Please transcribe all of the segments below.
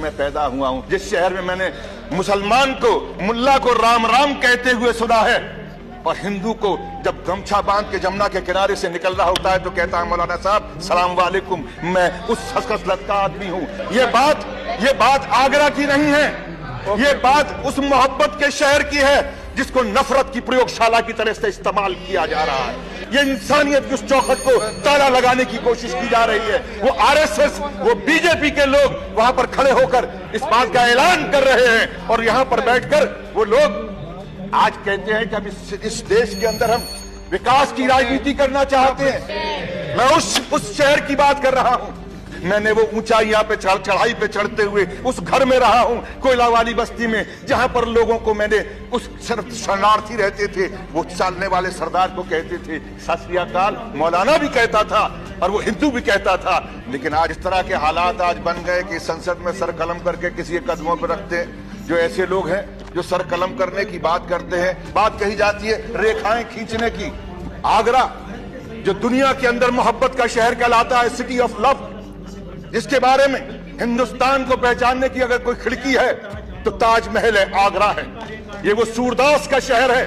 मैं पैदा हुआ हूं, जिस शहर में मैंने मुसलमान को, मुल्ला को राम राम कहते हुए सुना है, और हिंदू को जब गमछा बांध के जमुना के किनारे से निकल रहा होता है तो कहता है मौलाना साहब सलाम वालेकुम, मैं उस खसखस का आदमी हूं। ये बात आगरा की नहीं है, ये बात उस मोहब्बत के शहर की है जिसको नफरत की प्रयोगशाला की तरह से इस्तेमाल किया जा रहा है। ये इंसानियत की उस चौखट को ताला लगाने की कोशिश की जा रही है। वो आरएसएस, वो बीजेपी के लोग वहां पर खड़े होकर इस बात का ऐलान कर रहे हैं, और यहां पर बैठकर वो लोग आज कहते हैं कि अब इस देश के अंदर हम विकास की राजनीति करना चाहते हैं। मैं उस शहर की बात कर रहा हूं। मैंने वो ऊंचाइयां पे चढ़ाई पे चढ़ते हुए उस घर में रहा हूं, कोयला वाली बस्ती में, जहां पर लोगों को मैंने उस शरणार्थी रहते थे, वो चालने वाले सरदार को कहते थे सत श्री अकाल, मौलाना भी कहता था और वो हिंदू भी कहता था। लेकिन आज इस तरह के हालात आज बन गए कि संसद में सर कलम करके किसी के कदमों पर रखते हैं जो ऐसे लोग हैं जो सर कलम करने की बात करते हैं। बात कही जाती है रेखाएं खींचने की। आगरा जो दुनिया के अंदर मोहब्बत का शहर कहलाता है, सिटी ऑफ लव, जिसके बारे में हिंदुस्तान को पहचानने की अगर कोई खिड़की है तो ताजमहल है, आगरा है। ये वो सूरदास का शहर है,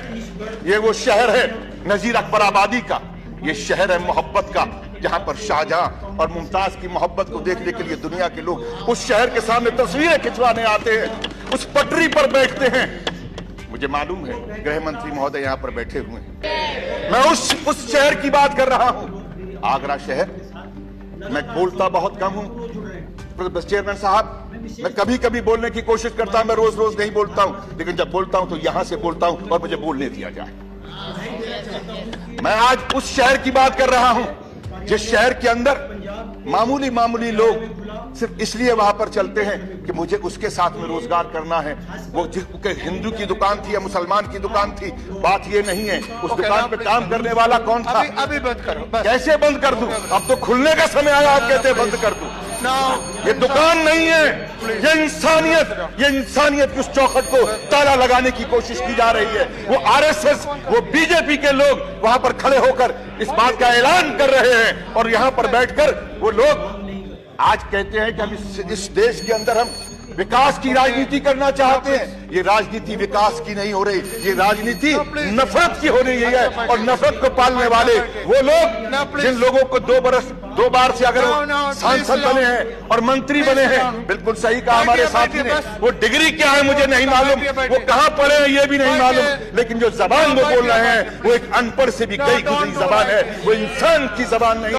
ये वो शहर है नजीर अकबर आबादी का, ये शहर है मोहब्बत का, जहां पर शाहजहां और मुमताज की मोहब्बत को देखने के लिए दुनिया के लोग उस शहर के सामने तस्वीरें खिंचवाने आते हैं, उस पटरी पर बैठते हैं। मुझे मालूम है गृह मंत्री महोदय यहाँ पर बैठे हुए हैं। मैं उस शहर की बात कर रहा हूं, आगरा शहर। मैं बोलता बहुत कम हूं चेयरमैन साहब, मैं कभी कभी बोलने की कोशिश करता हूं, मैं रोज रोज नहीं बोलता हूं, लेकिन जब बोलता हूं तो यहां से बोलता हूं और मुझे बोलने दिया जाए। मैं आज उस शहर की बात कर रहा हूं जिस शहर के अंदर मामूली लोग सिर्फ इसलिए वहां पर चलते हैं कि मुझे उसके साथ में रोजगार करना है। वो हिंदू की दुकान थी या मुसलमान की दुकान थी, बात ये नहीं है। उस दुकान पे काम करने वाला कौन था? अभी बंद करो। कैसे बंद कर दूं? अब तो खुलने का समय आया, आप कहते हैं बंद कर दूं। ये दुकान नहीं है, ये इंसानियत की उस चौखट को ताला लगाने की कोशिश की जा रही है। वो आरएसएस, वो बीजेपी के लोग वहां पर खड़े होकर इस बात का ऐलान कर रहे हैं, और यहां पर बैठकर वो लोग आज कहते हैं कि हम इस देश के अंदर हम विकास की राजनीति करना चाहते हैं। ये राजनीति विकास की नहीं हो रही, ये राजनीति नफरत की हो रही है। और नफरत को पालने वाले वो लोग जिन लोगों को 2 बार से अगर सांसद बने हैं और मंत्री बने हैं, बिल्कुल सही कहा हमारे साथी ने, वो डिग्री क्या है मुझे नहीं मालूम, वो कहां पढ़े हैं ये भी नहीं मालूम, लेकिन जो जबान वो बोल रहे हैं वो एक अनपढ़ से भी कई गुजरी जबान है, वो इंसान की जबान नहीं।